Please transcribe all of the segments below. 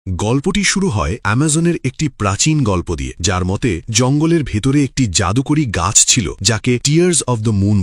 গল্পটি শুরু হয় অ্যামাজনের একটি প্রাচীন গল্প দিয়ে, যার মতে জঙ্গলের ভেতরে একটি জাদুকরী গাছ ছিল যাকে টিয়ার্স অব দ্য মুন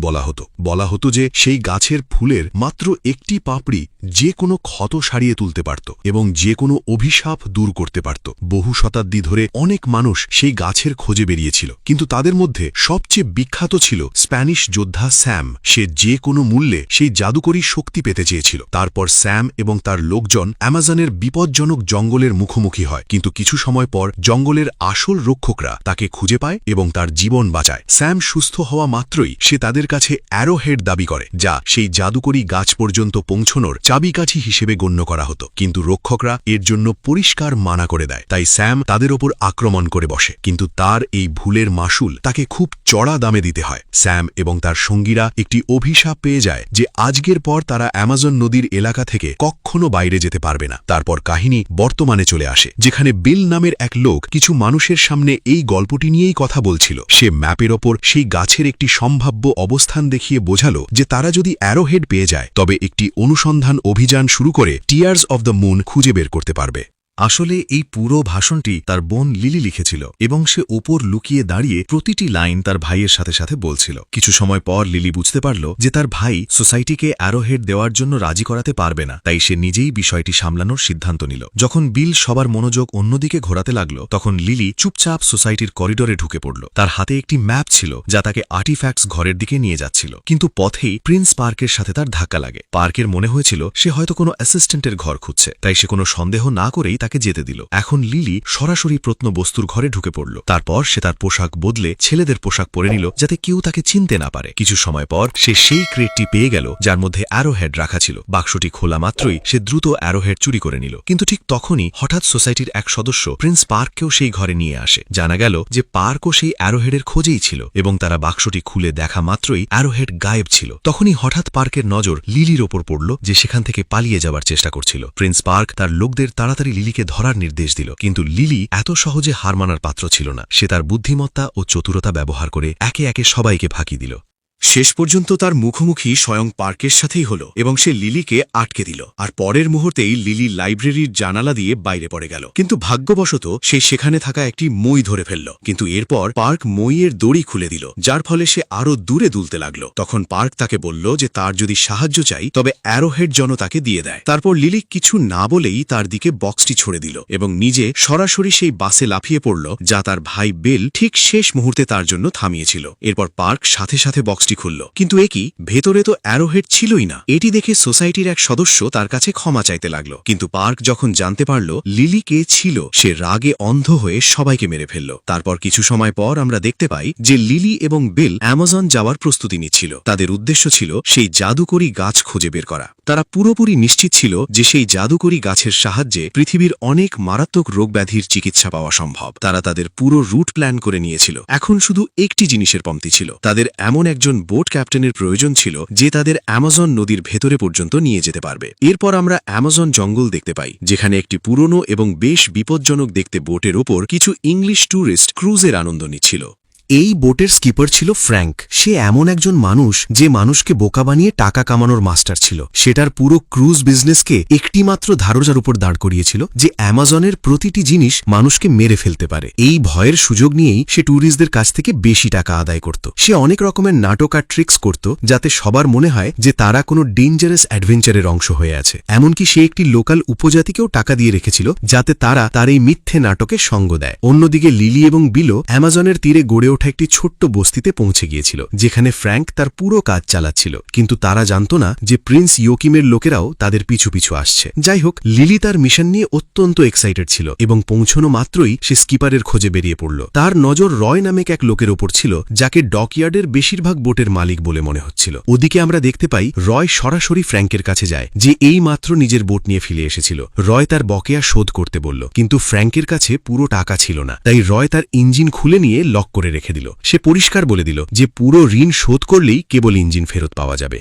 বলা হতো যে সেই গাছের ফুলের মাত্র একটি পাপড়ি যে কোনো ক্ষত সারিয়ে তুলতে পারত এবং যে কোনো অভিশাপ দূর করতে পারত। বহু শতাব্দী ধরে অনেক মানুষ সেই গাছের খোঁজে বেরিয়েছিল, কিন্তু তাদের মধ্যে সবচেয়ে বিখ্যাত ছিল স্প্যানিশ যোদ্ধা স্যাম। সে যে কোনো মূল্যে সেই জাদুকরী শক্তি পেতে চেয়েছিল। তারপর স্যাম এবং তার লোকজন অ্যামাজনের বিপজ্জনক জঙ্গলের মুখোমুখি হয়, কিন্তু কিছু সময় পর জঙ্গলের আসল রক্ষকরা তাকে খুঁজে পায় এবং তার জীবন বাঁচায়। স্যাম সুস্থ হওয়া মাত্রই সে তাদের কাছে অ্যারোহেড দাবি করে, যা সেই জাদুকরী গাছ পর্যন্ত পৌঁছনোর চাবিকাঠি হিসেবে গণ্য করা হতো। কিন্তু রক্ষকরা এর জন্য পরিষ্কার মানা করে দেয়, তাই স্যাম তাদের ওপর আক্রমণ করে বসে। কিন্তু তার এই ভুলের মাসুল তাকে খুব চড়া দামে দিতে হয়। স্যাম এবং তার সঙ্গীরা একটি অভিশাপ পেয়ে যায় যে আজকের পর তারা অ্যামাজন নদীর এলাকা থেকে কখনো বাইরে যেতে পারবে না। তারপর কাহিনী বর্তমানে চলে আসে, যেখানে বিল নামের এক লোক কিছু মানুষের সামনে এই গল্পটি নিয়েই কথা বলছিল। সে ম্যাপের ওপর সেই গাছের একটি সম্ভাব্য অবস্থান দেখিয়ে বোঝালো যে তারা যদি অ্যারোহেড পেয়ে যায় তবে একটি অনুসন্ধান অভিযান শুরু করে টিয়ার্স অব দ্য মুন খুঁজে বের করতে পারবে। আসলে এই পুরো ভাষণটি তার বোন লিলি লিখেছিল এবং সে ওপর লুকিয়ে দাঁড়িয়ে প্রতিটি লাইন তার ভাইয়ের সাথে সাথে বলছিল। কিছু সময় পর লিলি বুঝতে পারল যে তার ভাই সোসাইটিকে অ্যারোহেড দেওয়ার জন্য রাজি করাতে পারবে না, তাই সে নিজেই বিষয়টি সামলানোর সিদ্ধান্ত নিল। যখন বিল সবার মনোযোগ অন্যদিকে ঘোরাতে লাগল, তখন লিলি চুপচাপ সোসাইটির করিডোরে ঢুকে পড়ল। তার হাতে একটি ম্যাপ ছিল যা তাকে আর্টিফ্যাক্টস ঘরের দিকে নিয়ে যাচ্ছিল, কিন্তু পথেই প্রিন্স পার্কের সাথে তার ধাক্কা লাগে। পার্কের মনে হয়েছিল সে হয়তো কোনো অ্যাসিস্ট্যান্টের ঘর খুঁজছে, তাই সে কোনো সন্দেহ না করেই তাকে যেতে দিল। এখন লিলি সরাসরি প্রত্নবস্তুর ঘরে ঢুকে পড়ল। তারপর সে তার পোশাক বদলে ছেলেদের পোশাক পরে নিল, যাতে কেউ তাকে চিনতে না পারে। কিছু সময় পর সে সেই ক্রেটটি পেয়ে গেল যার মধ্যে অ্যারোহেড রাখা ছিল। বাক্সটি খোলা মাত্রই সে দ্রুত অ্যারোহেড চুরি করে নিল, কিন্তু ঠিক তখনই হঠাৎ সোসাইটির এক সদস্য প্রিন্স পার্ককেও সেই ঘরে নিয়ে আসে। জানা গেল যে পার্কও সেই অ্যারোহেডের খোঁজেই ছিল এবং তারা বাক্সটি খুলে দেখা মাত্রই অ্যারোহেড গায়েব ছিল। তখনই হঠাৎ পার্কের নজর লিলির ওপর পড়ল, যে সেখান থেকে পালিয়ে যাওয়ার চেষ্টা করছিল। প্রিন্স পার্ক তার লোকদের তাড়াতাড়ি লিলিকে ধরার নির্দেশ দিল, কিন্তু লিলি এত সহজে হার মানার পাত্র ছিল না। সে তার বুদ্ধিমত্তা ও চতুরতা ব্যবহার করে একে একে সবাইকে ফাঁকি দিল। শেষ পর্যন্ত তার মুখোমুখি স্বয়ং পার্কের সাথেই হল এবং সে লিলিকে আটকে দিল। আর পরের মুহূর্তেই লিলি লাইব্রেরির জানালা দিয়ে বাইরে পড়ে গেল, কিন্তু ভাগ্যবশত সে সেখানে থাকা একটি মই ধরে ফেলল। কিন্তু এরপর পার্ক মইয়ের দড়ি খুলে দিল, যার ফলে সে আরো দূরে দুলতে লাগলো। তখন পার্ক তাকে বলল যে তার যদি সাহায্য চাই তবে অ্যারোহেড যেন তাকে দিয়ে দেয়। তারপর লিলি কিছু না বলেই তার দিকে বক্সটি ছড়ে দিল এবং নিজে সরাসরি সেই বাসে লাফিয়ে পড়ল, যা তার ভাই বেল ঠিক শেষ মুহূর্তে তার জন্য থামিয়েছিল। এরপর পার্ক সাথে সাথে বক্সটি খুলল, কিন্তু একই ভেতরে তো অ্যারোহেড ছিলই না। এটি দেখে সোসাইটির এক সদস্য তার কাছে ক্ষমা চাইতে লাগলো, কিন্তু পার্ক যখন জানতে পারল লিলি কে ছিল, সে রাগে অন্ধ হয়ে সবাইকে মেরে ফেলল। তারপর কিছু সময় পর আমরা দেখতে পাই যে লিলি এবং বিল অ্যামাজন যাওয়ার প্রস্তুতি নিচ্ছিল। তাদের উদ্দেশ্য ছিল সেই জাদুকরী গাছ খুঁজে বের করা। তারা পুরোপুরি নিশ্চিত ছিল যে সেই জাদুকরী গাছের সাহায্যে পৃথিবীর অনেক মারাত্মক রোগব্যাধির চিকিৎসা পাওয়া সম্ভব। তারা তাদের পুরো রুট প্ল্যান করে নিয়েছিল। এখন শুধু একটি জিনিসের কমতি ছিল, তাদের এমন একজন বোট ক্যাপ্টেনের প্রয়োজন ছিল যে তাদের অ্যামাজন নদীর ভেতরে পর্যন্ত নিয়ে যেতে পারবে। এরপর আমরা অ্যামাজন জঙ্গল দেখতে পাই, যেখানে একটি পুরনো এবং বেশ বিপজ্জনক দেখতে বোটের ওপর কিছু ইংলিশ ট্যুরিস্ট ক্রুজের আনন্দ নিচ্ছিল। এই বোটের স্কিপার ছিল ফ্র্যাঙ্ক। সে এমন একজন মানুষ যে মানুষকে বোকা বানিয়ে টাকা কামানোর মাস্টার ছিল। সেটার পুরো ক্রুজ বিজনেসকে একটিমাত্র ধারণার উপর দাঁড় করিয়েছিল যে অ্যামাজনের প্রতিটি জিনিস মানুষকে মেরে ফেলতে পারে। এই ভয়ের সুযোগ নিয়েই সে ট্যুরিস্টদের কাছ থেকে বেশি টাকা আদায় করত। সে অনেক রকমের নাটক আর ট্রিক্স করত, যাতে সবার মনে হয় যে তারা কোনো ডেঞ্জারাস অ্যাডভেঞ্চারের অংশ হয়ে আছে। এমনকি সে একটি লোকাল উপজাতিকেও টাকা দিয়ে রেখেছিল, যাতে তারা তার এই মিথ্যে নাটকে সঙ্গ দেয়। অন্যদিকে লিলি এবং বিলো অ্যামাজনের তীরে গড়ে ওঠা একটি ছোট্ট বস্তিতে পৌঁছে গিয়েছিল, যেখানে ফ্র্যাঙ্ক তার পুরো কাজ চালাচ্ছিল। কিন্তু তারা জানত না যে প্রিন্স ইয়োকিমের লোকেরাও তাদের পিছু পিছু আসছে। যাই হোক, লিলি তার মিশন নিয়ে অত্যন্ত এক্সাইটেড ছিল এবং পৌঁছানো মাত্রই সে স্কিপারের খোঁজে বেরিয়ে পড়ল। তার নজর রয় নামেক এক লোকের ওপর ছিল, যাকে ডকইয়ার্ডের বেশিরভাগ বোটের মালিক বলে মনে হচ্ছিল। ওদিকে আমরা দেখতে পাই রয় সরাসরি ফ্র্যাঙ্কের কাছে যায়, যে এই মাত্র নিজের বোট নিয়ে ফিরে এসেছিল। রয় তার বকেয়া শোধ করতে বলল, কিন্তু ফ্র্যাঙ্কের কাছে পুরো টাকা ছিল না, তাই রয় তার ইঞ্জিন খুলে নিয়ে লক করে রেখে দিল। সে পরিষ্কার বলে দিল যে পুরো ঋণ শোধ করলেই কেবল ইঞ্জিন ফেরত পাওয়া যাবে।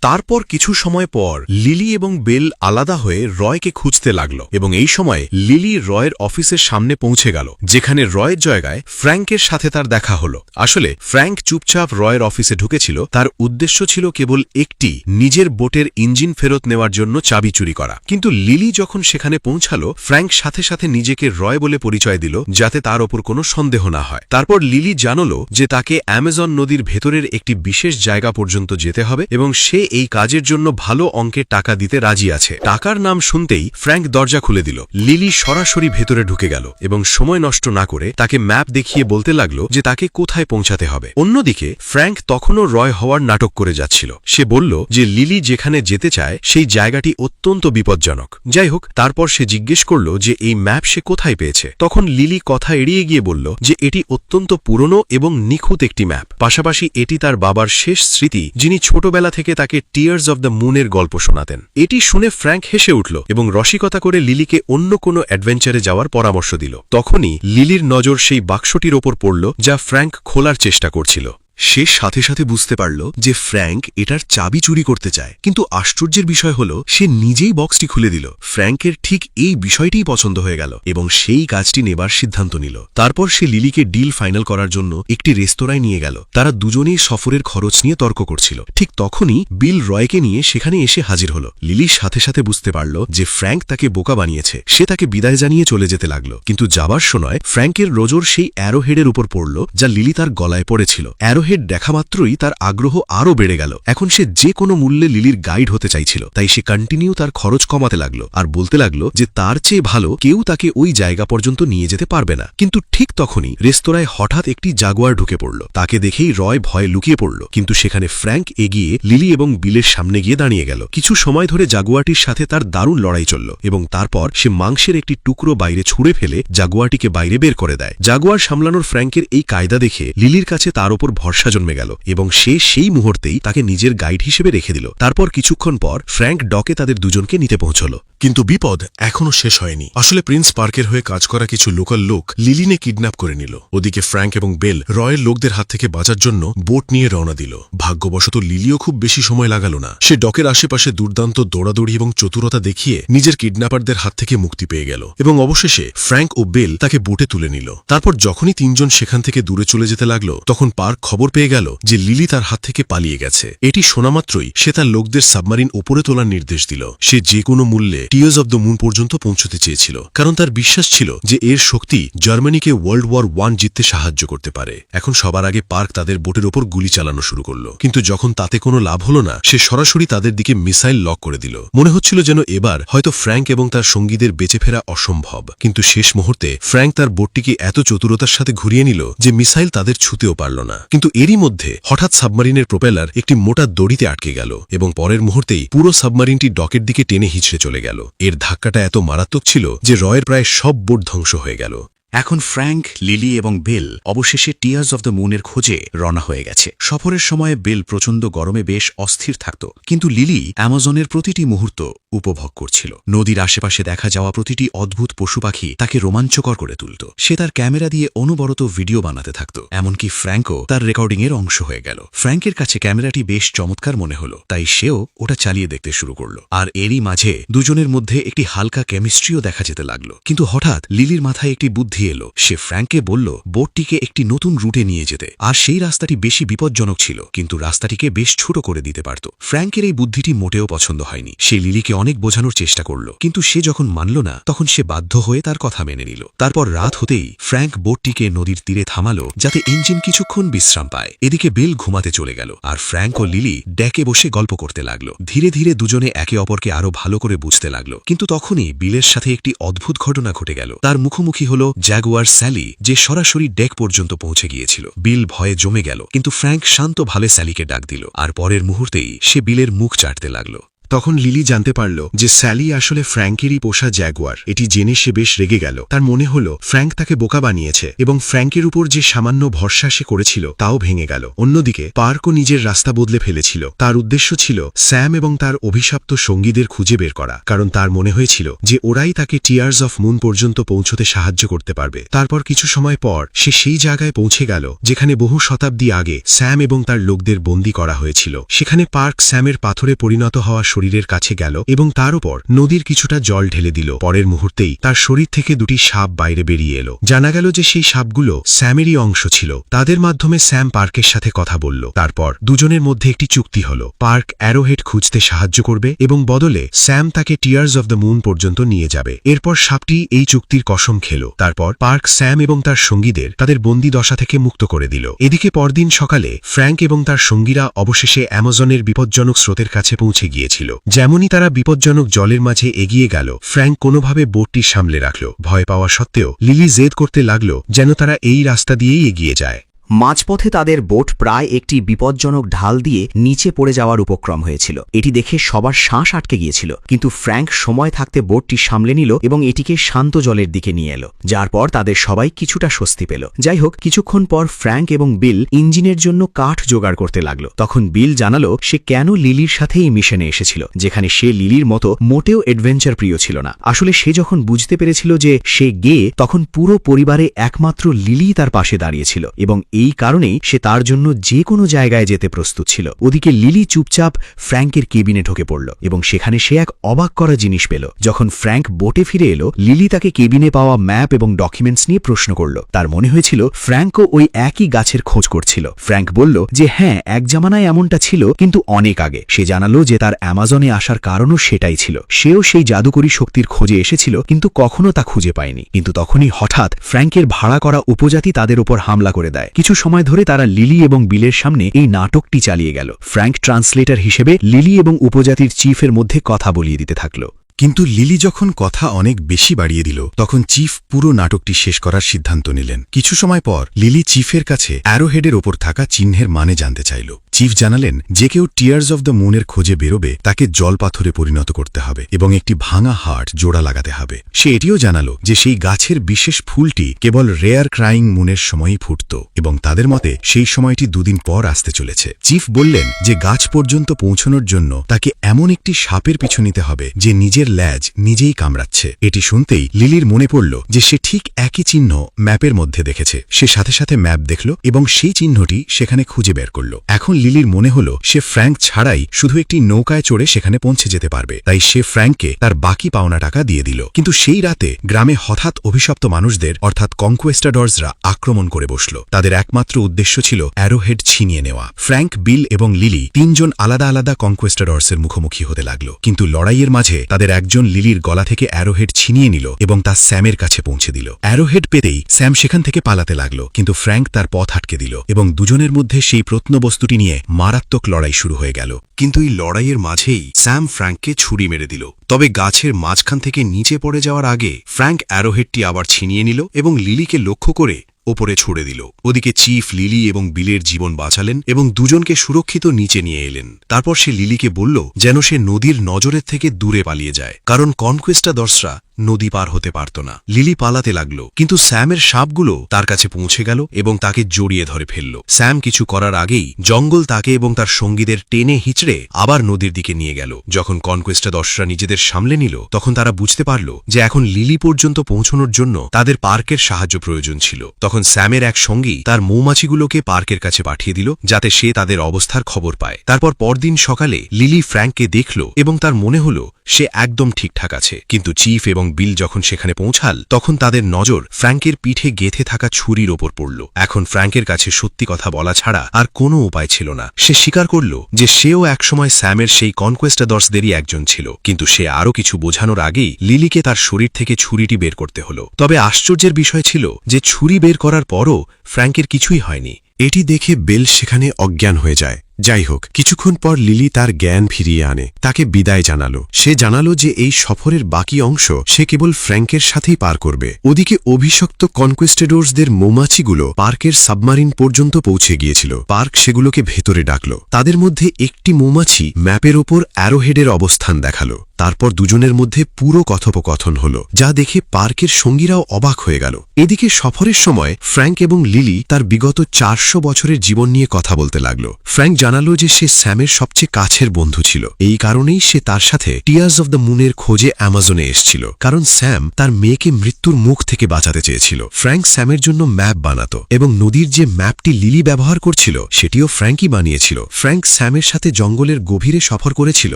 তারপর কিছু সময় পর লিলি এবং বেল আলাদা হয়ে রয়কে খুঁজতে লাগল এবং এই সময় লিলি রয়ের অফিসের সামনে পৌঁছে গেল, যেখানে রয়ের জায়গায় ফ্র্যাঙ্কের সাথে তার দেখা হলো। আসলে ফ্র্যাঙ্ক চুপচাপ রয়ের অফিসে ঢুকেছিল, তার উদ্দেশ্য ছিল কেবল একটি, নিজের বোটের ইঞ্জিন ফেরত নেওয়ার জন্য চাবি চুরি করা। কিন্তু লিলি যখন সেখানে পৌঁছালো, ফ্র্যাঙ্ক সাথে সাথে নিজেকে রয় বলে পরিচয় দিল, যাতে তার ওপর কোনো সন্দেহ না হয়। তারপর লিলি জানলো যে তাকে অ্যামাজন নদীর ভেতরের একটি বিশেষ জায়গা পর্যন্ত যেতে হবে এবং সে এই কাজের জন্য ভালো অঙ্কের টাকা দিতে রাজি আছে। টাকার নাম শুনতেই ফ্র্যাঙ্ক দরজা খুলে দিল। লিলি সরাসরি ভেতরে ঢুকে গেল এবং সময় নষ্ট না করে তাকে ম্যাপ দেখিয়ে বলতে লাগলো যে তাকে কোথায় পৌঁছাতে হবে। অন্যদিকে ফ্র্যাঙ্ক তখনও রয় হওয়ার নাটক করে যাচ্ছিল। সে বলল যে লিলি যেখানে যেতে চায় সেই জায়গাটি অত্যন্ত বিপজ্জনক। যাই হোক, তারপর সে জিজ্ঞেস করল যে এই ম্যাপ সে কোথায় পেয়েছে। তখন লিলি কথা এড়িয়ে গিয়ে বলল যে এটি অত্যন্ত পুরনো এবং নিখুঁত একটি ম্যাপ, পাশাপাশি এটি তার বাবার শেষ স্মৃতি, যিনি ছোটবেলা থেকে তাকে টিয়ার্স অব দ্য মুনের গল্প শোনাতেন। এটি শুনে ফ্র্যাঙ্ক হেসে উঠল এবং রসিকতা করে লিলিকে অন্য কোনো অ্যাডভেঞ্চারে যাওয়ার পরামর্শ দিল। তখনই লিলির নজর সেই বাক্সটির ওপর পড়ল যা ফ্র্যাঙ্ক খোলার চেষ্টা করছিল। সে সাথে সাথে বুঝতে পারল যে ফ্র্যাঙ্ক এটার চাবি চুরি করতে চায়, কিন্তু আশ্চর্যের বিষয় হল সে নিজেই বক্সটি খুলে দিল। ফ্র্যাঙ্কের ঠিক এই বিষয়টিই পছন্দ হয়ে গেল এবং সেই কাজটি নেবার সিদ্ধান্ত নিল। তারপর সে লিলিকে ডিল ফাইনাল করার জন্য একটি রেস্তোরাঁয় নিয়ে গেল। তারা দুজনেই সফরের খরচ নিয়ে তর্ক করছিল। ঠিক তখনই বিল রয়কে নিয়ে সেখানে এসে হাজির হল। লিলির সাথে সাথে বুঝতে পারল যে ফ্র্যাঙ্ক তাকে বোকা বানিয়েছে। সে তাকে বিদায় জানিয়ে চলে যেতে লাগল, কিন্তু যাবার সময় ফ্র্যাঙ্কের নজর সেই অ্যারোহেডের উপর পড়ল যা লিলি তার গলায় পড়েছিল। অ্যারোহেড দেখা মাত্রই তার আগ্রহ আরও বেড়ে গেল। এখন সে যে কোনো মূল্যে লিলির গাইড হতে চাইছিল, তাই সে কন্টিনিউ তার খরচ কমাতে লাগলো আর বলতে লাগলো যে তার চেয়ে ভালো কেউ তাকে ওই জায়গা পর্যন্ত নিয়ে যেতে পারবে না। কিন্তু ঠিক তখনই রেস্তোরাঁয় হঠাৎ একটি জাগুয়ার ঢুকে পড়ল। তাকে দেখেই রয় ভয়ে লুকিয়ে পড়ল, কিন্তু সেখানে ফ্র্যাঙ্ক এগিয়ে লিলি এবং বিলের সামনে গিয়ে দাঁড়িয়ে গেল। কিছু সময় ধরে জাগুয়ারটির সাথে তার দারুণ লড়াই চলল এবং তারপর সে মাংসের একটি টুকরো বাইরে ছুঁড়ে ফেলে জাগুয়ারটিকে বাইরে বের করে দেয়। জাগুয়ার সামলানোর ফ্র্যাঙ্কের এই কায়দা দেখে লিলির কাছে তার ওপর ভরসা জন্মে গেল এবং সে সেই মুহূর্তেই তাকে নিজের গাইড হিসেবে রেখে দিল। তারপর কিছুক্ষণ পর ফ্র্যাঙ্ক ডকে তাদের দুজনকে নিতে পৌঁছল। কিন্তু বিপদ এখনো শেষ হয়নি। আসলে প্রিন্স পার্কের হয়ে কাজ করা কিছু লোকাল লোক লিলিনে কিডন্যাপ করে নিল। ওদিকে ফ্র্যাঙ্ক এবং বেল রয়ের লোকদের হাত থেকে বাঁচার জন্য বোট নিয়ে রওনা দিল। ভাগ্যবশত লিলিও খুব বেশি সময় লাগালো না। সে ডকের আশেপাশে দুর্দান্ত দৌড়াদৌড়ি এবং চতুরতা দেখিয়ে নিজের কিডন্যাপারদের হাত থেকে মুক্তি পেয়ে গেল এবং অবশেষে ফ্র্যাঙ্ক ও বেল তাকে বোটে তুলে নিল। তারপর যখনই তিনজন সেখান থেকে দূরে চলে যেতে লাগলো, তখন পার্ক খবর পেয়ে গেল যে লিলি তার হাত থেকে পালিয়ে গেছে। এটি শোনামাত্রই সে তার লোকদের সাবমারিন ওপরে তোলার নির্দেশ দিল। সে যে কোনো মূল্যে টিয়ার্স অব দ্য মুন পর্যন্ত পৌঁছতে চেয়েছিল, কারণ তার বিশ্বাস ছিল যে এর শক্তি জার্মানিকে ওয়ার্ল্ড ওয়ার 1 জিততে সাহায্য করতে পারে। এখন সবার আগে পার্ক তাদের বোটের ওপর গুলি চালানো শুরু করল, কিন্তু যখন তাতে কোনো লাভ হল না, সে সরাসরি তাদের দিকে মিসাইল লক করে দিল। মনে হচ্ছিল যেন এবার হয়তো ফ্র্যাঙ্ক এবং তার সঙ্গীদের বেঁচে ফেরা অসম্ভব। কিন্তু শেষ মুহূর্তে ফ্র্যাঙ্ক তার বোটটিকে এত চতুরতার সাথে ঘুরিয়ে নিল যে মিসাইল তাদের ছুঁতেও পারল না। কিন্তু এরই মধ্যে হঠাৎ সাবমারিনের প্রোপেলার একটি মোটা দড়িতে আটকে গেল এবং পরের মুহূর্তেই পুরো সাবমারিনটি ডকের দিকে টেনে হিঁচড়ে চলে গেল। এর ধাক্কাটা এত মারাত্মক ছিল যে রয়ের প্রায় সব বোট ধ্বংস হয়ে গেল। এখন ফ্র্যাঙ্ক, লিলি এবং বেল অবশেষে টিয়ার্স অব দ্য মুনের খোঁজে রওনা হয়ে গেছে। সফরের সময় বেল প্রচণ্ড গরমে বেশ অস্থির থাকত, কিন্তু লিলি অ্যামাজনের প্রতিটি মুহূর্ত উপভোগ করছিল। নদীর আশেপাশে দেখা যাওয়া প্রতিটি অদ্ভুত পশু পাখি তাকে রোমাঞ্চকর করে তুলত। সে তার ক্যামেরা দিয়ে অনবরত ভিডিও বানাতে থাকত, এমনকি ফ্র্যাঙ্কও তার রেকর্ডিংয়ের অংশ হয়ে গেল। ফ্র্যাঙ্কের কাছে ক্যামেরাটি বেশ চমৎকার মনে হলো, তাই সেও ওটা চালিয়ে দেখতে শুরু করল। আর এরই মাঝে দুজনের মধ্যে একটি হালকা কেমিস্ট্রিও দেখা যেতে লাগলো। কিন্তু হঠাৎ লিলির মাথায় একটি বুদ্ধি এলো। সে ফ্র্যাঙ্ককে বলল বোটটিকে একটি নতুন রুটে নিয়ে যেতে, আর সেই রাস্তাটি বেশি বিপজ্জনক ছিল, কিন্তু রাস্তাটিকে বেশ ছোট করে দিতে পারত। ফ্র্যাঙ্কের এই বুদ্ধিটি মোটেও পছন্দ হয়নি। সে লিলিকে অনেক বোঝানোর চেষ্টা করল, কিন্তু সে যখন মানল না, তখন সে বাধ্য হয়ে তার কথা মেনে নিল। তারপর রাত হতেই ফ্র্যাঙ্ক বোটটিকে নদীর তীরে থামালো, যাতে ইঞ্জিন কিছুক্ষণ বিশ্রাম পায়। এদিকে বেল ঘুমাতে চলে গেল, আর ফ্র্যাঙ্ক ও লিলি ডেকে বসে গল্প করতে লাগলো। ধীরে ধীরে দুজনে একে অপরকে আরো ভালো করে বুঝতে লাগলো। কিন্তু তখনই বিলের সাথে একটি অদ্ভুত ঘটনা ঘটে গেল। তার মুখোমুখি হল জাগুয়ার স্যালি, যে সরাসরি ডেক পর্যন্ত পৌঁছে গিয়েছিল। বিল ভয়ে জমে গেল, কিন্তু ফ্র্যাঙ্ক শান্ত ভাবে স্যালিকে ডাক দিল, আর পরের মুহূর্তেই সে বিলের মুখ চাটতে লাগল। তখন লিলি জানতে পারল যে স্যালি আসলে ফ্র্যাঙ্কেরই পোষা জ্যাগুয়ার। এটি জেনে সে বেশ রেগে গেল। তার মনে হল ফ্র্যাঙ্ক তাকে বোকা বানিয়েছে এবং ফ্র্যাঙ্কের উপর যে সামান্য ভরসা সে করেছিল তাও ভেঙে গেল। অন্যদিকে পার্কও নিজের রাস্তা বদলে ফেলেছিল। তার উদ্দেশ্য ছিল স্যাম এবং তার অভিশপ্ত সঙ্গীদের খুঁজে বের করা, কারণ তার মনে হয়েছিল যে ওরাই তাকে টিয়ার্স অফ মুন পর্যন্ত পৌঁছতে সাহায্য করতে পারবে। তারপর কিছু সময় পর সে সেই জায়গায় পৌঁছে গেল যেখানে বহু শতাব্দী আগে স্যাম এবং তার লোকদের বন্দী করা হয়েছিল। সেখানে পার্ক স্যামের পাথরে পরিণত হওয়া শরীরের কাছে গেল এবং তার উপর নদীর কিছুটা জল ঢেলে দিল। পরের মুহূর্তেই তার শরীর থেকে দুটি সাপ বাইরে বেরিয়ে এলো। জানা গেল যে সেই সাপগুলো স্যামেরই অংশ ছিল। তাদের মাধ্যমে স্যাম পার্কের সাথে কথা বলল। তারপর দুজনের মধ্যে একটি চুক্তি হল, পার্ক অ্যারোহেড খুঁজতে সাহায্য করবে এবং বদলে স্যাম তাকে টিয়ার্স অফ দ্য মুন পর্যন্ত নিয়ে যাবে। এরপর সাপটি এই চুক্তির কসম খেল। তারপর পার্ক স্যাম এবং তার সঙ্গীদের তাদের বন্দী দশা থেকে মুক্ত করে দিল। এদিকে পরদিন সকালে ফ্র্যাঙ্ক এবং তার সঙ্গীরা অবশেষে অ্যামাজনের বিপজ্জনক স্রোতের কাছে পৌঁছে গিয়েছিল। যেমনই তারা বিপজ্জনক জলের মাঝে এগিয়ে গেল, ফ্র্যাঙ্ক কোনোভাবে বোটটি সামলে রাখল। ভয় পাওয়া সত্ত্বেও লিলি জেদ করতে লাগল যেন তারা এই রাস্তা দিয়েই এগিয়ে যায়। মাঝপথে তাদের বোট প্রায় একটি বিপজ্জনক ঢাল দিয়ে নিচে পড়ে যাওয়ার উপক্রম হয়েছিল। এটি দেখে সবার শ্বাস আটকে গিয়েছিল, কিন্তু ফ্র্যাঙ্ক সময় থাকতে বোটটি সামলে নিল এবং এটিকে শান্ত জলের দিকে নিয়ে এলো, যার পর তাদের সবাই কিছুটা স্বস্তি পেল। যাই হোক, কিছুক্ষণ পর ফ্র্যাঙ্ক এবং বিল ইঞ্জিনের জন্য কাঠ জোগাড় করতে লাগলো। তখন বিল জানালো সে কেন লিলির সাথে এই মিশনে এসেছিল, যেখানে সে লিলির মতো মোটেও অ্যাডভেঞ্চার প্রিয় ছিল না। আসলে সে যখন বুঝতে পেরেছিল যে সে গে, তখন পুরো পরিবারে একমাত্র লিলি তার পাশে দাঁড়িয়েছিল এবং এই কারণেই সে তার জন্য যে কোনো জায়গায় যেতে প্রস্তুত ছিল। ওদিকে লিলি চুপচাপ ফ্র্যাঙ্কের কেবিনে ঢুকে পড়ল এবং সেখানে সে এক অবাক করা জিনিস পেল। যখন ফ্র্যাঙ্ক বোটে ফিরে এলো, লিলি তাকে কেবিনে পাওয়া ম্যাপ এবং ডকুমেন্টস নিয়ে প্রশ্ন করল। তার মনে হয়েছিল ফ্র্যাঙ্কও ওই একই গাছের খোঁজ করছিল। ফ্র্যাঙ্ক বলল যে হ্যাঁ, এক জামানায় এমনটা ছিল, কিন্তু অনেক আগে। সে জানালো যে তার অ্যামাজনে আসার কারণও সেটাই ছিল। সেও সেই জাদুকরী শক্তির খোঁজে এসেছিল, কিন্তু কখনো তা খুঁজে পায়নি। কিন্তু তখনই হঠাৎ ফ্র্যাঙ্কের ভাড়া করা উপজাতি তাদের উপর হামলা করে দেয়। কিছু সময় ধরে তারা লিলি এবং বিলের সামনে এই নাটকটি চালিয়ে গেল। ফ্র্যাঙ্ক ট্রান্সলেটর হিসেবে লিলি এবং উপজাতির চিফের মধ্যে কথা বলিয়ে দিতে থাকল। কিন্তু লিলি যখন কথা অনেক বেশি বাড়িয়ে দিল, তখন চিফ পুরো নাটকটি শেষ করার সিদ্ধান্ত নিলেন। কিছু সময় পর লিলি চিফের কাছে অ্যারোহেডের ওপর থাকা চিহ্নের মানে জানতে চাইল। চিফ জানালেন যে কেউ টিয়ার্স অফ দ্য মুনের খোঁজে বেরোবে তাকে জলপাথরে পরিণত করতে হবে এবং একটি ভাঙা হার্ট জোড়া লাগাতে হবে। সে এটিও জানালো যে সেই গাছের বিশেষ ফুলটি কেবল রেয়ার ক্রাইং মুনের সময়ই ফুটত এবং তাদের মতে সেই সময়টি দুদিন পর আসতে চলেছে। চিফ বললেন যে গাছ পর্যন্ত পৌঁছানোর জন্য তাকে এমন একটি সাপের পিছু নিতে হবে যে নিজের ল্যাজ নিজেই কামড়াচ্ছে। এটি শুনতেই লিলির মনে পড়ল যে সে ঠিক একই চিহ্ন ম্যাপের মধ্যে দেখেছে। সে সাথে সাথে ম্যাপ দেখল এবং সেই চিহ্নটি সেখানে খুঁজে বের করল। এখন লিলির মনে হল সে ফ্র্যাঙ্ক ছাড়াই শুধু একটি নৌকায় চড়ে সেখানে পৌঁছে যেতে পারবে। তাই সে ফ্র্যাঙ্ককে তার বাকি পাওনা টাকা দিয়ে দিল। কিন্তু সেই রাতে গ্রামে হঠাৎ অভিশপ্ত মানুষদের অর্থাৎ কনকোয়েস্টাডর্সরা আক্রমণ করে বসল। তাদের একমাত্র উদ্দেশ্য ছিল অ্যারোহেড ছিনিয়ে নেওয়া। ফ্র্যাঙ্ক, বিল এবং লিলি তিনজন আলাদা আলাদা কনকোয়েস্টাডর্সের মুখোমুখি হতে লাগল। কিন্তু লড়াইয়ের মাঝে তাদের একজন লিলির গলা থেকে অ্যারোহেড ছিনিয়ে নিল এবং তা স্যামের কাছে পৌঁছে দিল। অ্যারোহেড পেতেই স্যাম সেখান থেকে পালাতে লাগল, কিন্তু ফ্র্যাঙ্ক তার পথ আটকে দিল এবং দুজনের মধ্যে সেই প্রত্নবস্তুটি নিয়ে মারাত্মক লড়াই শুরু হয়ে গেল। কিন্তু এই লড়াইয়ের মাঝেই স্যাম ফ্র্যাঙ্ককে ছুরি মেরে দিল। তবে গাছের মাঝখান থেকে নিচে পড়ে যাওয়ার আগে ফ্র্যাঙ্ক অ্যারোহেডটি আবার ছিনিয়ে নিল এবং লিলিকে লক্ষ্য করে ওপরে ছুড়ে দিল। ওদিকে চিফ লিলি এবং বিলের জীবন বাঁচালেন এবং দুজনকে সুরক্ষিত নিচে নিয়ে এলেন। তারপর সে লিলিকে বলল যেন সে নদীর নজরের থেকে দূরে পালিয়ে যায়, কারণ কনকোয়েস্টাডর্সরা নদী পার হতে পারত না। লিলি পালাতে লাগল, কিন্তু স্যামের সাপগুলো তার কাছে পৌঁছে গেল এবং তাকে জড়িয়ে ধরে ফেলল। স্যাম কিছু করার আগেই জঙ্গল তাকে এবং তার সঙ্গীদের টেনে হিঁচড়ে আবার নদীর দিকে নিয়ে গেল। যখন কনকোয়েস্টাডর্সরা নিজেদের সামলে নিল, তখন তারা বুঝতে পারল যে এখন লিলি পর্যন্ত পৌঁছানোর জন্য তাদের পার্কের সাহায্য প্রয়োজন ছিল। তখন স্যামের এক সঙ্গী তার মৌমাছিগুলোকে পার্কের কাছে পাঠিয়ে দিল যাতে সে তাদের অবস্থার খবর পায়। তারপর পরদিন সকালে লিলি ফ্র্যাঙ্ককে দেখল এবং তার মনে হল সে একদম ঠিকঠাক আছে। কিন্তু চিফ এবং বিল যখন সেখানে পৌঁছাল, তখন তাদের নজর ফ্র্যাঙ্কের পিঠে গেঁথে থাকা ছুরির ওপর পড়ল। এখন ফ্র্যাঙ্কের কাছে সত্যি কথা বলা ছাড়া আর কোনো উপায় ছিল না। সে স্বীকার করল যে সেও একসময় স্যামের সেই কনকোয়েস্টাডর্সদেরই একজন ছিল, কিন্তু সে আরও কিছু বোঝানোর আগেই লিলিকে তার শরীর থেকে ছুরিটি বের করতে হল। তবে আশ্চর্যের বিষয় ছিল যে ছুরি বের করার পরও ফ্র্যাঙ্কের কিছুই হয়নি। এটি দেখে বেল সেখানে অজ্ঞান হয়ে যায় যাই হোক, কিছুক্ষণ পর লিলি তার জ্ঞান ফিরিয়ে আনে, তাকে বিদায় জানালো। সে জানালো যে এই সফরের বাকি অংশ সে কেবল ফ্র্যাঙ্কের সাথেই পার করবে। ওদিকে অভিশপ্ত কনকোয়েস্টেডোর্সদের মৌমাছিগুলো পার্কের সাবমারিন পর্যন্ত পৌঁছে গিয়েছিল। পার্ক সেগুলোকে ভেতরে ডাকল। তাদের মধ্যে একটি মৌমাছি ম্যাপের ওপর অ্যারোহেডের অবস্থান দেখালো। তারপর দুজনের মধ্যে পুরো কথোপকথন হল, যা দেখে পার্কের সঙ্গীরাও অবাক হয়ে গেল। এদিকে সফরের সময় ফ্র্যাঙ্ক এবং লিলি তার বিগত 400 বছরের জীবন নিয়ে কথা বলতে লাগল। ফ্র্যাঙ্ক জানালো যে সে স্যামের সবচেয়ে কাছের বন্ধু ছিল। এই কারণেই সে তার সাথে টিয়ার্স অব দ্য মুনের খোঁজে অ্যামাজনে এসেছিল, কারণ স্যাম তার মেয়েকে মৃত্যুর মুখ থেকে বাঁচাতে চেয়েছিল। ফ্র্যাঙ্ক স্যামের জন্য ম্যাপ বানাত এবং নদীর যে ম্যাপটি লিলি ব্যবহার করছিল সেটিও ফ্র্যাঙ্কই বানিয়েছিল। ফ্র্যাঙ্ক স্যামের সাথে জঙ্গলের গভীরে সফর করেছিল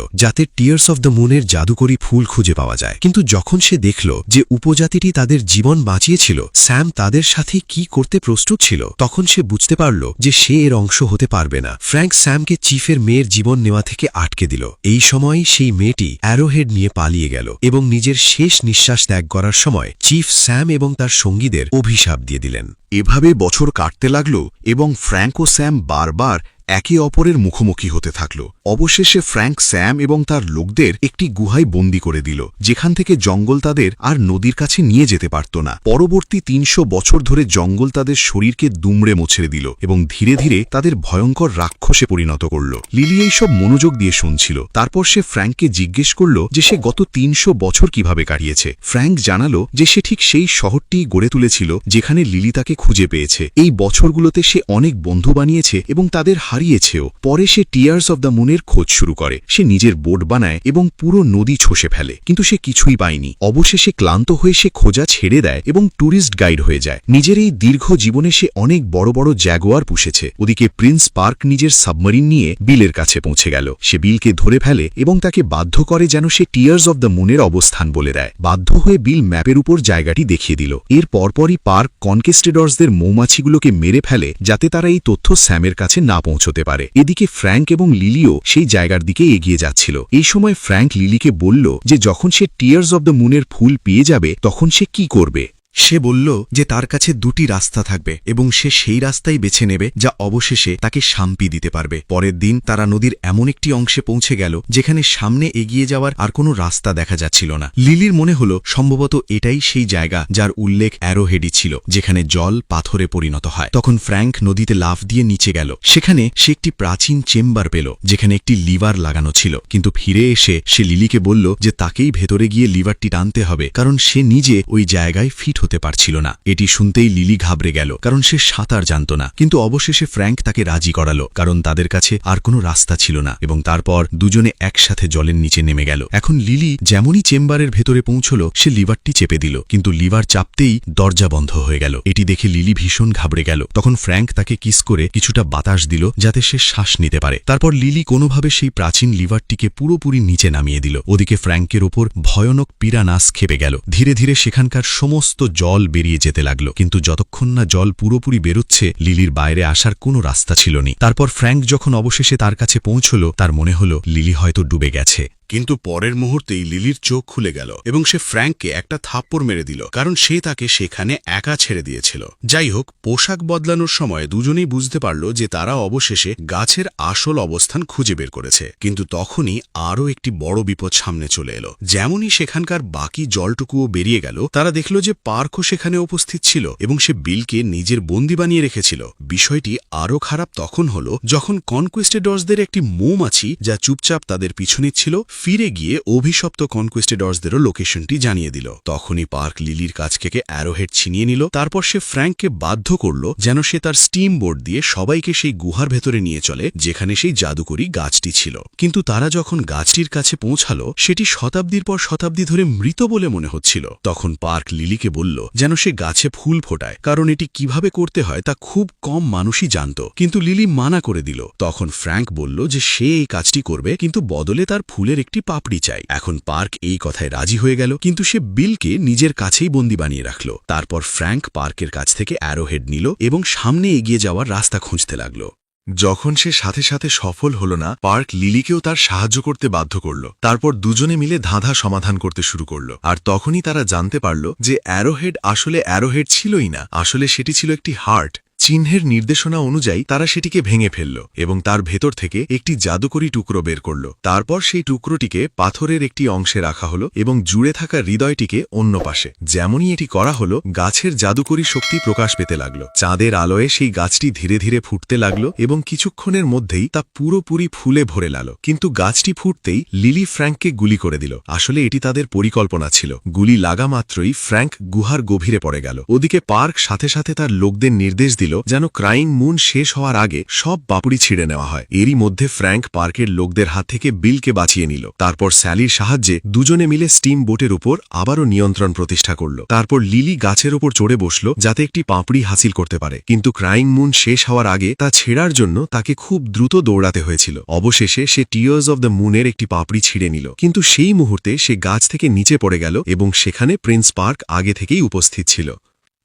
যাতে টিয়ার্স অব দ্য মুনের জাদুকরী ফুল খুঁজে পাওয়া যায়। কিন্তু যখন সে দেখল যে উপজাতিটি তাদের জীবন বাঁচিয়েছিল, স্যাম তাদের সাথে কি করতে প্রস্তুত ছিল, তখন সে বুঝতে পারল যে সে এর অংশ হতে পারবে না। ফ্র্যাঙ্ক স্যামকে চিফের মেয়ের জীবন নেওয়া থেকে আটকে দিল। এই সময় সেই মেয়েটি অ্যারোহেড নিয়ে পালিয়ে গেল এবং নিজের শেষ নিঃশ্বাস ত্যাগ করার সময় চিফ স্যাম এবং তার সঙ্গীদের অভিশাপ দিয়ে দিলেন। এভাবে বছর কাটতে লাগল এবং ফ্র্যাঙ্ক ও স্যাম বারবার একে অপরের মুখোমুখি হতে থাকল। অবশেষে ফ্র্যাঙ্ক স্যাম এবং তার লোকদের একটি গুহায় বন্দী করে দিল, যেখান থেকে জঙ্গল তাদের আর নদীর কাছে নিয়ে যেতে পারত না। পরবর্তী 300 বছর ধরে জঙ্গল তাদের শরীরকে দুমড়ে মুছড়ে দিল এবং ধীরে ধীরে তাদের ভয়ঙ্কর রাক্ষসে পরিণত করল। লিলি এইসব মনোযোগ দিয়ে শুনছিল। তারপর সে ফ্র্যাঙ্ককে জিজ্ঞেস করল যে সে গত 300 বছর কিভাবে কাটিয়েছে। ফ্র্যাঙ্ক জানালো যে সে ঠিক সেই শহরটিই গড়ে তুলেছিল যেখানে লিলি তাকে খুঁজে পেয়েছে। এই বছরগুলোতে সে অনেক বন্ধু বানিয়েছে এবং তাদের হারিয়েছেও। পরে সে টিয়ার্স অব দ্য মুনের খোঁজ শুরু করে। সে নিজের বোট বানায় এবং পুরো নদী ছসে ফেলে, কিন্তু সে কিছুই পায়নি। অবশেষে ক্লান্ত হয়ে সে খোঁজা ছেড়ে দেয় এবং ট্যুরিস্ট গাইড হয়ে যায়। নিজের এই দীর্ঘ জীবনে সে অনেক বড় বড় জ্যাগুয়ার পুষেছে। ওদিকে প্রিন্স পার্ক নিজের সাবমারিন নিয়ে বিলের কাছে পৌঁছে গেল। সে বিলকে ধরে ফেলে এবং তাকে বাধ্য করে যেন সে টিয়ার্স অব দ্য মুনের অবস্থান বলে দেয়। বাধ্য হয়ে বিল ম্যাপের উপর জায়গাটি দেখিয়ে দিল। এর পরপরই পার্ক কনকেস্টেডর্সদের মৌমাছিগুলোকে মেরে ফেলে যাতে তারা এই তথ্য স্যামের কাছে না পৌঁছতে পারে। এদিকে ফ্র্যাঙ্ক এবং লিলিও সেই জায়গার দিকে এগিয়ে যাচ্ছিল। এই সময় ফ্র্যাঙ্ক লিলিকে বলল যে যখন সে টিয়ার্স অব দ্য মুনের ফুল পেয়ে যাবে তখন সে কি করবে। সে বলল যে তার কাছে দুটি রাস্তা থাকবে এবং সে সেই রাস্তাই বেছে নেবে যা অবশেষে তাকে শান্তি দিতে পারবে। পরের দিন তারা নদীর এমন একটি অংশে পৌঁছে গেল যেখানে সামনে এগিয়ে যাওয়ার আর কোনো রাস্তা দেখা যাচ্ছিল না। লিলির মনে হল সম্ভবত এটাই সেই জায়গা যার উল্লেখ অ্যারোহেডই ছিল, যেখানে জল পাথরে পরিণত হয়। তখন ফ্র্যাঙ্ক নদীতে লাফ দিয়ে নিচে গেল। সেখানে সে একটি প্রাচীন চেম্বার পেল যেখানে একটি লিভার লাগানো ছিল, কিন্তু ফিরে এসে সে লিলিকে বলল যে তাকেই ভেতরে গিয়ে লিভারটি টানতে হবে, কারণ সে নিজে ওই জায়গায় ফিট হতে পারছিল না। এটি শুনতেই লিলি ঘাবড়ে গেল, কারণ সে সাঁতার জানত না। কিন্তু অবশেষে ফ্র্যাঙ্ক তাকে রাজি করালো, কারণ তাদের কাছে আর কোনো রাস্তা ছিল না, এবং তারপর দুজনে একসাথে জলের নিচে নেমে গেল। এখন লিলি যেমনই চেম্বারের ভেতরে পৌঁছল সে লিভারটি চেপে দিল, কিন্তু লিভার চাপতেই দরজা বন্ধ হয়ে গেল। এটি দেখে লিলি ভীষণ ঘাবড়ে গেল। তখন ফ্র্যাঙ্ক তাকে কিস করে কিছুটা বাতাস দিল যাতে সে শ্বাস নিতে পারে। তারপর লিলি কোনোভাবে সেই প্রাচীন লিভারটিকে পুরোপুরি নিচে নামিয়ে দিল। ওদিকে ফ্র্যাঙ্কের ওপর ভয়ানক পিরানাস খেপে গেল। ধীরে ধীরে সেখানকার সমস্ত জল বেরিয়ে যেতে লাগল, কিন্তু যতক্ষণ না জল পুরোপুরি বেরোচ্ছে লিলির বাইরে আসার কোনো রাস্তা ছিল না। তারপর ফ্র্যাঙ্ক যখন অবশেষে তার কাছে পৌঁছল তার মনে হল লিলি হয়তো ডুবে গেছে। কিন্তু পরের মুহূর্তেই লিলির চোখ খুলে গেল এবং সে ফ্র্যাঙ্ককে একটা থাপ্পড় মেরে দিল, কারণ সে তাকে সেখানে একা ছেড়ে দিয়েছিল। যাই হোক, পোশাক বদলানোর সময় দুজনেই বুঝতে পারল যে তারা অবশেষে গাছের আসল অবস্থান খুঁজে বের করেছে। কিন্তু তখনই আরও একটি বড় বিপদ সামনে চলে এলো। যেমনই সেখানকার বাকি জলটুকুও বেরিয়ে গেল, তারা দেখল যে পার্কও সেখানে উপস্থিত ছিল এবং সে বিলকে নিজের বন্দি বানিয়ে রেখেছিল। বিষয়টি আরও খারাপ তখন হল যখন কনকোয়েস্টেডর্সদের একটি মৌমাছি, যা চুপচাপ তাদের পিছু নিচ্ছিল, ফিরে গিয়ে অভিশপ্ত কনকোয়েস্টেডর্সদেরও লোকেশনটি জানিয়ে দিল। তখনই পার্ক লিলির কাছ থেকে অ্যারোহেড ছিনিয়ে নিল। তারপর সে ফ্র্যাঙ্ককে বাধ্য করল যেন সে তার স্টিম বোট দিয়ে সবাইকে সেই গুহার ভেতরে নিয়ে চলে যেখানে সেই জাদুকরী গাছটি ছিল। কিন্তু তারা যখন গাছটির কাছে পৌঁছালো সেটি শতাব্দীর পর শতাব্দী ধরে মৃত বলে মনে হচ্ছিল। তখন পার্ক লিলিকে বলল যেন সে গাছে ফুল ফোটায়, কারণ এটি কিভাবে করতে হয় তা খুব কম মানুষই জানত। কিন্তু লিলি মানা করে দিল। তখন ফ্র্যাঙ্ক বলল যে সে এই কাজটি করবে, কিন্তু বদলে তার ফুলের একটি পাপড়ি চাই। এখন পার্ক এই কথায় রাজি হয়ে গেল, কিন্তু সে বিলকে নিজের কাছেই বন্দি বানিয়ে রাখল। তারপর ফ্র্যাঙ্ক পার্কের কাছ থেকে অ্যারোহেড নিল এবং সামনে এগিয়ে যাওয়ার রাস্তা খুঁজতে লাগল। যখন সে সাথে সাথে সফল হল না, পার্ক লিলিকেও তার সাহায্য করতে বাধ্য করল। তারপর দুজনে মিলে ধাঁধা সমাধান করতে শুরু করল। আর তখনই তারা জানতে পারল যে অ্যারোহেড আসলে অ্যারোহেড ছিলই না, আসলে সেটি ছিল একটি হার্ট। চিহ্নের নির্দেশনা অনুযায়ী তারা সেটিকে ভেঙে ফেলল এবং তার ভেতর থেকে একটি জাদুকরী টুকরো বের করল। তারপর সেই টুকরোটিকে পাথরের একটি অংশে রাখা হলো এবং জুড়ে থাকা হৃদয়টিকে অন্য পাশে। যেমনই এটি করা হলো, গাছের জাদুকরী শক্তি প্রকাশ পেতে লাগল। চাঁদের আলোয় সেই গাছটি ধীরে ধীরে ফুটতে লাগল এবং কিছুক্ষণের মধ্যেই তা পুরোপুরি ফুলে ভরে গেল। কিন্তু গাছটি ফুটতেই লিলি ফ্র্যাঙ্ককে গুলি করে দিল। আসলে এটি তাদের পরিকল্পনা ছিল। গুলি লাগা মাত্রই ফ্র্যাঙ্ক গুহার গভীরে পড়ে গেল। ওদিকে পার্ক সাথে সাথে তার লোকদের নির্দেশ দিল যেন ক্রাইং মুন শেষ হওয়ার আগে সব পাপড়ি ছিঁড়ে নেওয়া হয়। এরই মধ্যে ফ্র্যাঙ্ক পার্কের লোকদের হাত থেকে বিলকে বাঁচিয়ে নিল। তারপর স্যালির সাহায্যে দুজনে মিলে স্টিম বোটের উপর আবারও নিয়ন্ত্রণ প্রতিষ্ঠা করল। তারপর লিলি গাছের ওপর চড়ে বসল যাতে একটি পাপড়ি হাসিল করতে পারে, কিন্তু ক্রাইং মুন শেষ হওয়ার আগে তা ছেড়ার জন্য তাকে খুব দ্রুত দৌড়াতে হয়েছিল। অবশেষে সে টিয়ার্স অব দ্য মুনের একটি পাপড়ি ছিঁড়ে নিল, কিন্তু সেই মুহূর্তে সে গাছ থেকে নিচে পড়ে গেল এবং সেখানে প্রিন্স পার্ক আগে থেকেই উপস্থিত ছিল।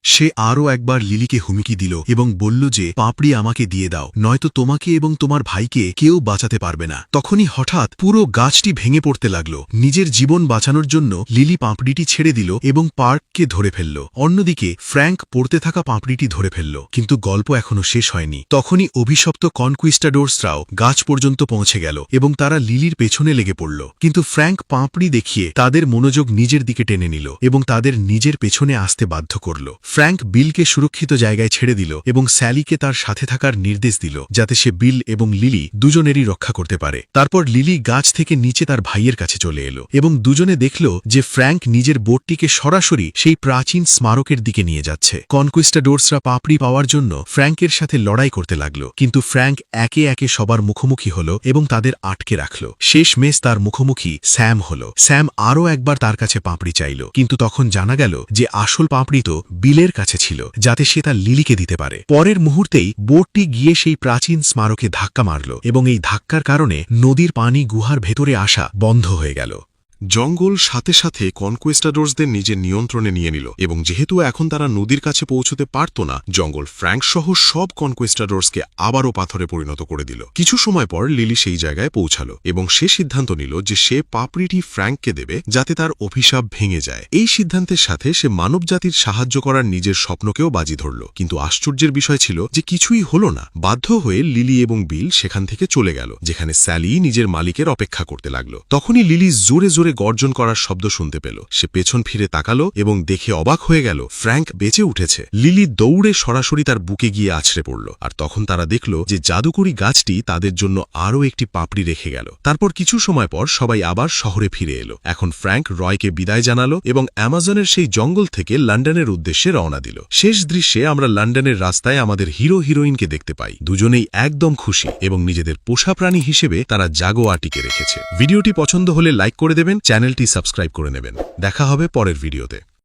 সে আরও একবার লিলিকে হুমকি দিল এবং বলল যে পাপড়ি আমাকে দিয়ে দাও, নয়তো তোমাকে এবং তোমার ভাইকে কেউ বাঁচাতে পারবে না। তখনই হঠাৎ পুরো গাছটি ভেঙে পড়তে লাগল। নিজের জীবন বাঁচানোর জন্য লিলি পাপড়িটি ছেড়ে দিল এবং পার্ককে ধরে ফেলল। অন্যদিকে ফ্র্যাঙ্ক পড়তে থাকা পাপড়িটি ধরে ফেলল। কিন্তু গল্প এখনো শেষ হয়নি। তখনই অভিশপ্ত কনকুইস্টাডোর্সরাও গাছ পর্যন্ত পৌঁছে গেল এবং তারা লিলির পেছনে লেগে পড়ল। কিন্তু ফ্র্যাঙ্ক পাপড়ি দেখিয়ে তাদের মনোযোগ নিজের দিকে টেনে নিল এবং তাদের নিজের পেছনে আসতে বাধ্য করল। ফ্র্যাঙ্ক বিলকে সুরক্ষিত জায়গায় ছেড়ে দিল এবং স্যালিকে তার সাথে থাকার নির্দেশ দিল যাতে সে বিল এবং লিলি দুজনেরই রক্ষা করতে পারে। তারপর লিলি গাছ থেকে নিচে তার ভাইয়ের কাছে চলে এলো এবং দুজনে দেখল যে ফ্র্যাঙ্ক নিজের বোটটিকে সরাসরি সেই প্রাচীন স্মারকের দিকে নিয়ে যাচ্ছে। কনকুইস্টাডোর্সরা পাপড়ি পাওয়ার জন্য ফ্র্যাঙ্কের সাথে লড়াই করতে লাগল, কিন্তু ফ্র্যাঙ্ক একে একে সবার মুখোমুখি হল এবং তাদের আটকে রাখল। শেষমেশ তার মুখোমুখি স্যাম হল। স্যাম আরও একবার তার কাছে পাপড়ি চাইল, কিন্তু তখন জানা গেল যে আসল পাপড়ি তো বিলের কাছে ছিল, যাতে সে তার লিলিকে দিতে পারে। পরের মুহূর্তেই বোটটি গিয়ে সেই প্রাচীন স্মারকে ধাক্কা মারল এবং এই ধাক্কার কারণে নদীর পানি গুহার ভেতরে আসা বন্ধ হয়ে গেল। জঙ্গল সাথে সাথে কনকোয়েস্টাডোর্সদের নিজের নিয়ন্ত্রণে নিয়ে নিল এবং যেহেতু এখন তারা নদীর কাছে পৌঁছতে পারত না, জঙ্গল ফ্র্যাঙ্ক সহ সব কনকোয়েস্টাডোর্সকে আবারও পাথরে পরিণত করে দিল। কিছু সময় পর লিলি সেই জায়গায় পৌঁছালো এবং সে সিদ্ধান্ত নিল যে সে পাপড়িটি ফ্র্যাঙ্ককে দেবে যাতে তার অভিশাপ ভেঙে যায়। এই সিদ্ধান্তের সাথে সে মানবজাতির সাহায্য করার নিজের স্বপ্নকেও বাজি ধরল। কিন্তু আশ্চর্যের বিষয় ছিল যে কিছুই হল না। বাধ্য হয়ে লিলি এবং বিল সেখান থেকে চলে গেল, যেখানে স্যালি নিজের মালিকের অপেক্ষা করতে লাগল। তখনই লিলি জোরে জোরে গর্জন করার শব্দ শুনতে পেল। সে পেছন ফিরে তাকালো এবং দেখে অবাক হয়ে গেল ফ্র্যাঙ্ক বেঁচে উঠেছে। লিলি দৌড়ে সরাসরি তার বুকে গিয়ে আছড়ে পড়ল, আর তখন তারা দেখল যে জাদুকরী গাছটি তাদের জন্য আরও একটি পাপড়ি রেখে গেল। তারপর কিছু সময় পর সবাই আবার শহরে ফিরে এলো। এখন ফ্র্যাঙ্ক রয়কে বিদায় জানালো এবং অ্যামাজনের সেই জঙ্গল থেকে লন্ডনের উদ্দেশ্যে রওনা দিল। শেষ দৃশ্যে আমরা লন্ডনের রাস্তায় আমাদের হিরো হিরোইনকে দেখতে পাই। দুজনেই একদম খুশি এবং নিজেদের পোষা প্রাণী হিসেবে তারা জাগুয়ারটিকে রেখেছে। ভিডিওটি পছন্দ হলে লাইক করে দেবেন, চ্যানেলটি সাবস্ক্রাইব করে নেবেন। দেখা হবে পরের ভিডিওতে।